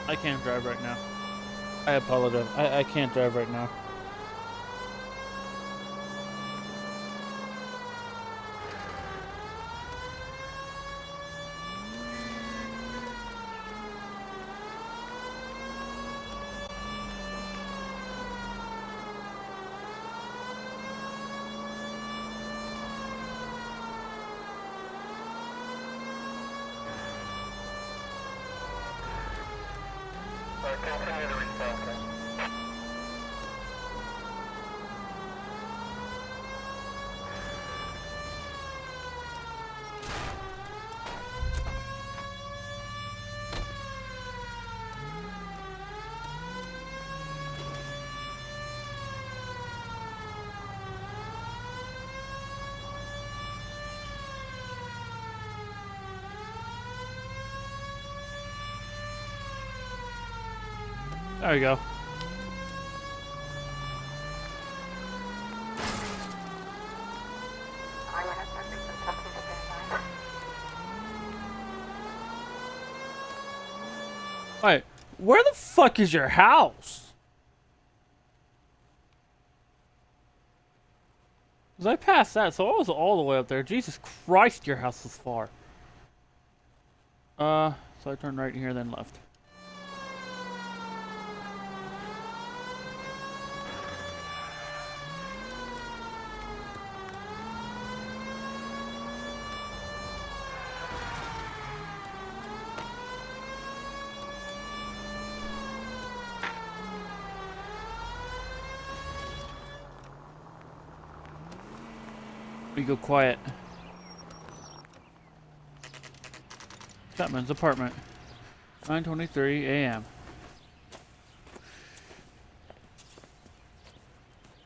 I can't drive right now. I apologize. I can't drive right now. Continue to respond. There we go. Alright, where the fuck is your house? Cause I passed that, so I was all the way up there. Jesus Christ, your house is far. So I turned right here, then left. We go quiet. Chapman's apartment. 9:23 a.m.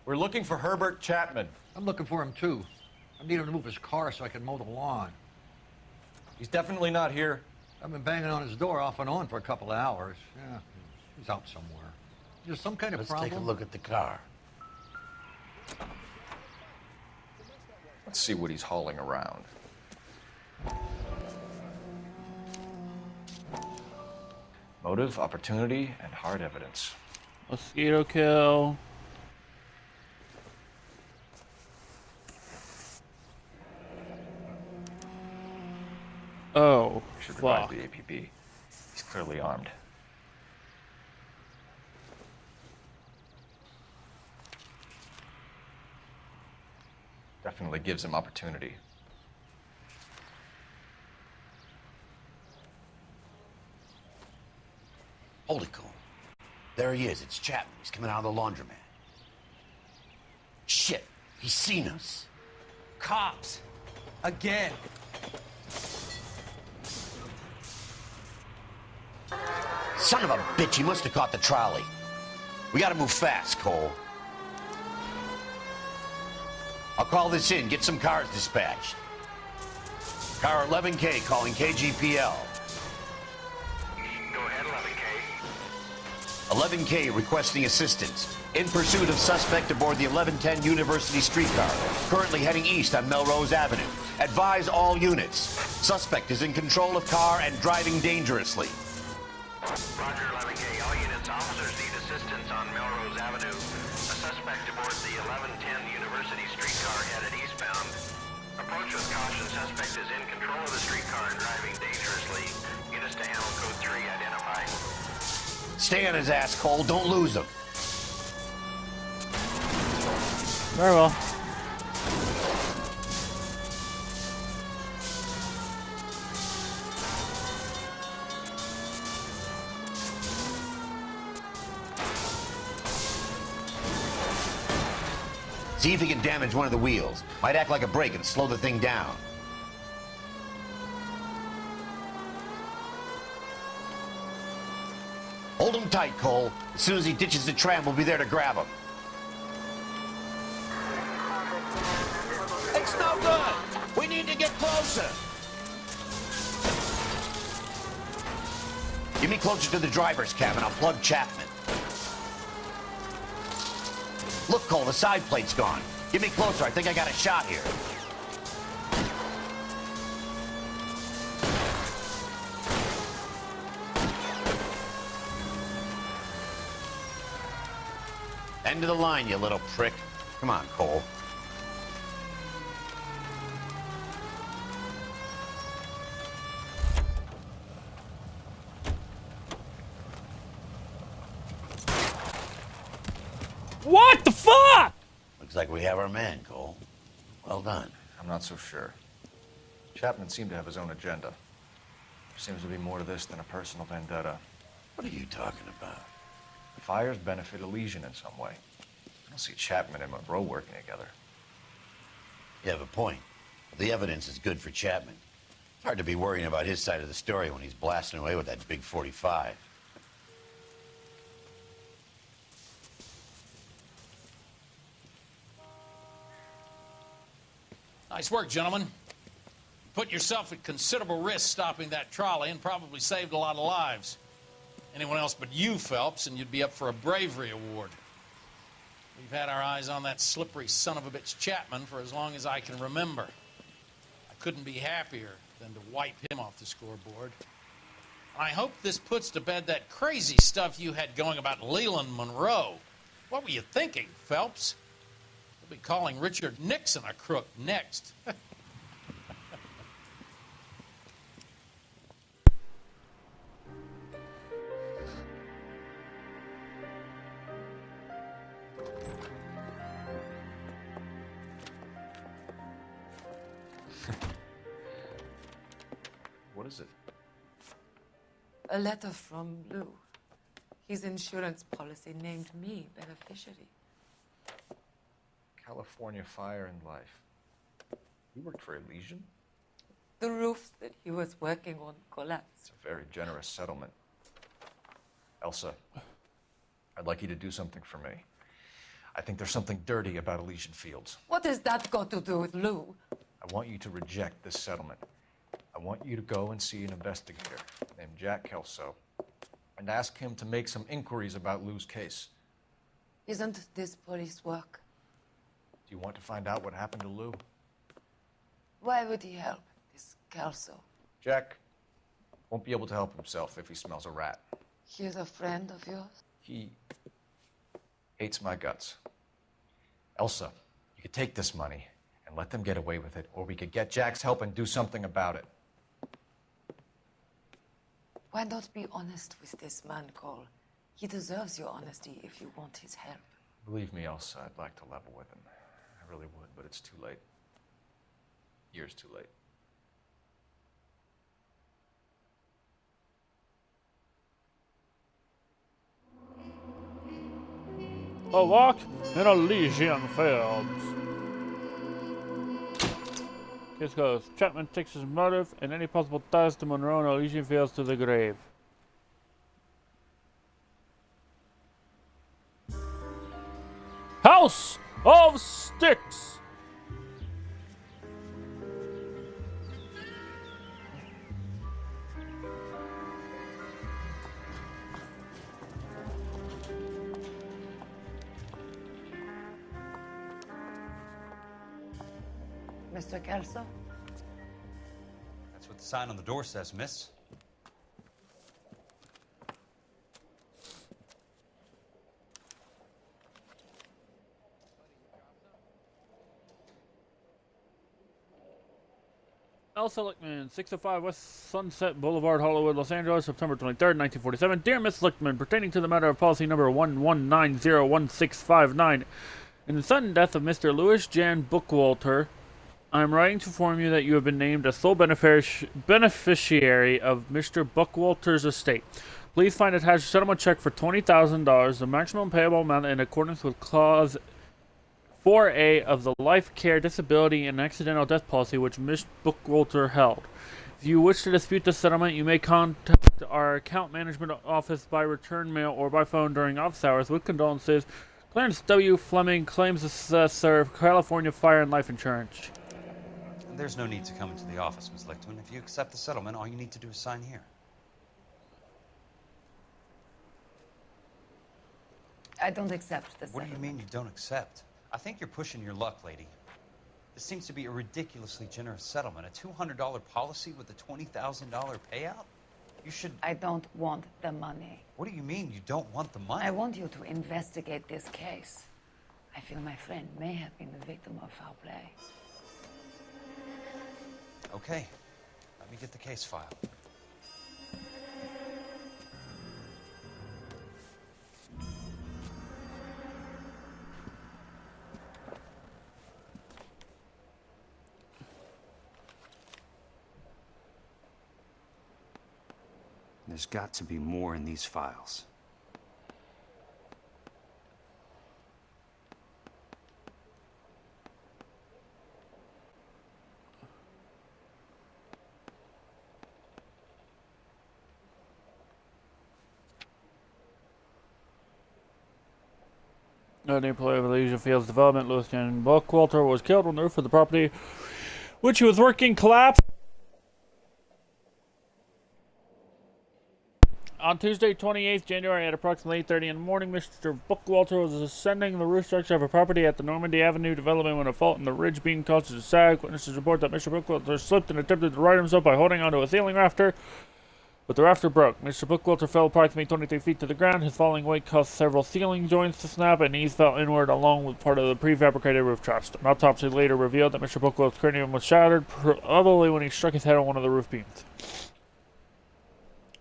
We're looking for Herbert Chapman. I'm looking for him too. I need him to move his car so I can mow the lawn. He's definitely not here. I've been banging on his door off and on for a couple of hours. Yeah, he's out somewhere. There's some kind of problem. Let's take a look at the car. Let's see what he's hauling around. Motive, opportunity, and hard evidence. Mosquito kill. Oh, Should revive fuck. the APB. He's clearly armed. Definitely gives him opportunity. Holy cow. There he is. It's Chapman. He's coming out of the laundromat. Shit. He's seen us. Cops. Again. Son of a bitch. He must have caught the trolley. We gotta move fast, Cole. I'll call this in. Get some cars dispatched. Car 11K calling KGPL. Go ahead, 11K. 11K requesting assistance. In pursuit of suspect aboard the 1110 University streetcar. Currently heading east on Melrose Avenue. Advise all units. Suspect is in control of car and driving dangerously. Roger, 11K. All units, officers need assistance on Melrose Avenue. A suspect aboard the 1110 University streetcar headed eastbound. Approach with caution. Suspect is in control of the streetcar and driving dangerously. Units to handle code 3 identified. Stay on his ass, Cole. Don't lose him. Very well. See if he can damage one of the wheels. Might act like a brake and slow the thing down. Hold him tight, Cole. As soon as he ditches the tram, we'll be there to grab him. It's no good! We need to get closer! Get me closer to the driver's cabin. I'll plug Chapman. Look, Cole, the side plate's gone. Get me closer. I think I got a shot here. End of the line, you little prick. Come on, Cole. What the fuck? Looks like we have our man, Cole. Well done. I'm not so sure. Chapman seemed to have his own agenda. There seems to be more to this than a personal vendetta. What are you talking about? The fires benefit Elysian in some way. I don't see Chapman and Monroe working together. You have a point. The evidence is good for Chapman. It's hard to be worrying about his side of the story when he's blasting away with that big 45. Nice work, gentlemen. Put yourself at considerable risk stopping that trolley and probably saved a lot of lives. Anyone else but you, Phelps, and you'd be up for a bravery award. We've had our eyes on that slippery son of a bitch Chapman for as long as I can remember. I couldn't be happier than to wipe him off the scoreboard. I hope this puts to bed that crazy stuff you had going about Leland Monroe. What were you thinking, Phelps? We'll be calling Richard Nixon a crook next. What is it? A letter from Lou. His insurance policy named me beneficiary. California Fire and Life. You worked for Elysian? The roof that he was working on collapsed. It's a very generous settlement. Elsa, I'd like you to do something for me. I think there's something dirty about Elysian Fields. What has that got to do with Lou? I want you to reject this settlement. I want you to go and see an investigator named Jack Kelso and ask him to make some inquiries about Lou's case. Isn't this police work? Do you want to find out what happened to Lou? Why would he help this Kelso? Jack won't be able to help himself if he smells a rat. He's a friend of yours? He hates my guts. Elsa, you could take this money and let them get away with it, or we could get Jack's help and do something about it. Why not be honest with this man, Cole? He deserves your honesty if you want his help. Believe me, Elsa, I'd like to level with him. I really would, but it's too late. Years too late. A walk in Elysian Fields. Case goes. Chapman takes his motive and any possible ties to Monroe and Elysian Fields to the grave. House of Sticks! Mr. Kelso? That's what the sign on the door says, miss. L. Seligman, 605 West Sunset Boulevard, Hollywood, Los Angeles, September 23rd, 1947. Dear Miss Lichtman, pertaining to the matter of policy number 11901659, in the sudden death of Mr. Louis Jan Bookwalter, I am writing to inform you that you have been named as sole beneficiary of Mr. Bookwalter's estate. Please find attached a settlement check for $20,000, the maximum payable amount in accordance with Clause 4A of the Life Care, Disability, and Accidental Death Policy which Ms. Bookwalter held. If you wish to dispute this settlement, you may contact our account management office by return mail or by phone during office hours. With condolences, Clarence W. Fleming, Claims Assessor, California Fire and Life Insurance. There's no need to come into the office, Ms. Lichtman. If you accept the settlement, all you need to do is sign here. I don't accept this. What do you mean you don't accept? I think you're pushing your luck, lady. This seems to be a ridiculously generous settlement. A $200 policy with a $20,000 payout? You should... I don't want the money. What do you mean you don't want the money? I want you to investigate this case. I feel my friend may have been the victim of foul play. Okay. Let me get the case file. There's got to be more in these files. The employee of Elysian Fields Development, Louis Jan Bookwalter, was killed when the roof of the property which he was working collapsed. On Tuesday, 28th January at approximately 8:30 in the morning, Mr. Bookwalter was ascending the roof structure of a property at the Normandy Avenue development when a fault in the ridge beam caused it to sag. Witnesses report that Mr. Bookwalter slipped and attempted to right himself by holding onto a ceiling rafter, but the rafter broke. Mr. Bookwalter fell approximately 23 feet to the ground. His falling weight caused several ceiling joints to snap, and knees fell inward along with part of the prefabricated roof truss. An autopsy later revealed that Mr. Bookwalter's cranium was shattered, probably when he struck his head on one of the roof beams.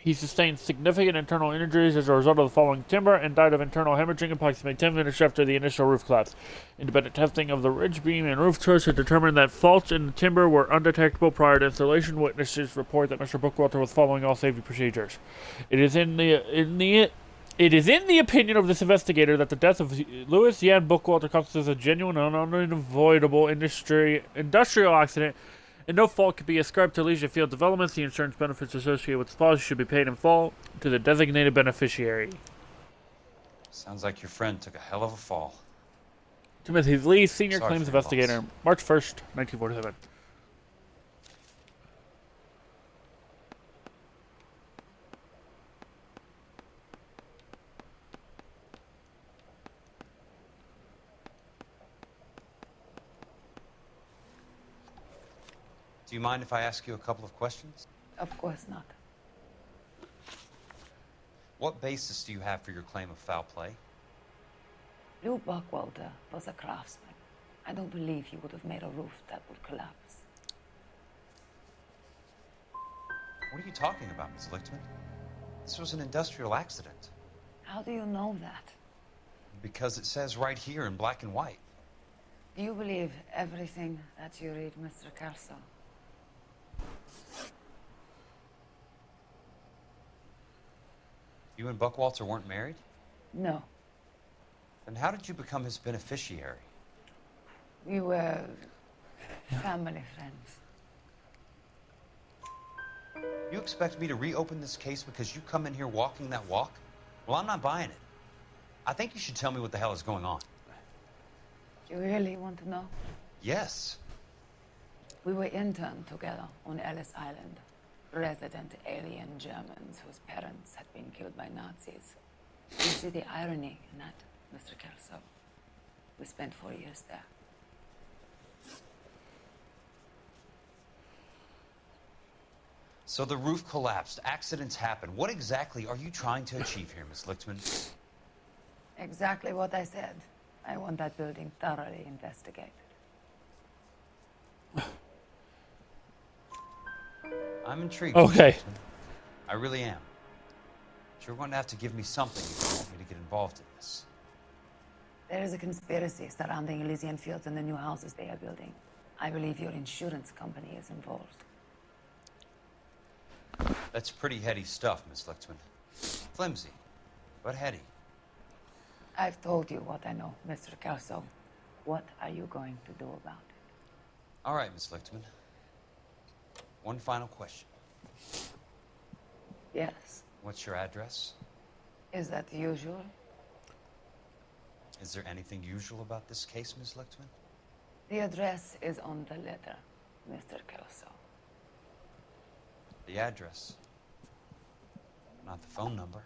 He sustained significant internal injuries as a result of the falling timber and died of internal hemorrhaging approximately 10 minutes after the initial roof collapse. Independent testing of the ridge beam and roof truss had determined that faults in the timber were undetectable prior to installation. Witnesses report that Mr. Bookwalter was following all safety procedures. It is in the opinion of this investigator that the death of Louis Jan Bookwalter constitutes a genuine and unavoidable industrial accident, and no fault could be ascribed to Elysian Field Developments. The insurance benefits associated with the policy should be paid in full to the designated beneficiary. Sounds like your friend took a hell of a fall. Timothy Lee, Senior Sorry Claims for your loss. Investigator, March 1st, 1947. Do you mind if I ask you a couple of questions? Of course not. What basis do you have for your claim of foul play? Lou Bookwalter was a craftsman. I don't believe he would have made a roof that would collapse. What are you talking about, Ms. Lichtman? This was an industrial accident. How do you know that? Because it says right here in black and white. Do you believe everything that you read, Mr. Kelso? You and Bookwalter weren't married? No. Then how did you become his beneficiary? We were family friends. You expect me to reopen this case because you come in here walking that walk? Well, I'm not buying it. I think you should tell me what the hell is going on. You really want to know? Yes. We were interned together on Ellis Island. Resident alien Germans whose parents had been killed by Nazis. You see the irony in that, Mr. Kelso? We spent 4 years there. So the roof collapsed, accidents happen. What exactly are you trying to achieve here, Miss Lichtman? Exactly what I said. I want that building thoroughly investigated. I'm intrigued. Okay. Miss Lichtman. I really am. But you're going to have to give me something if you want me to get involved in this. There is a conspiracy surrounding Elysian Fields and the new houses they are building. I believe your insurance company is involved. That's pretty heady stuff, Miss Lichtman. Flimsy, but heady. I've told you what I know, Mr. Kelso. What are you going to do about it? All right, Miss Lichtman. One final question. Yes. What's your address? Is that usual? Is there anything usual about this case, Miss Lichtman? The address is on the letter, Mr. Kelso. The address. Not the phone number.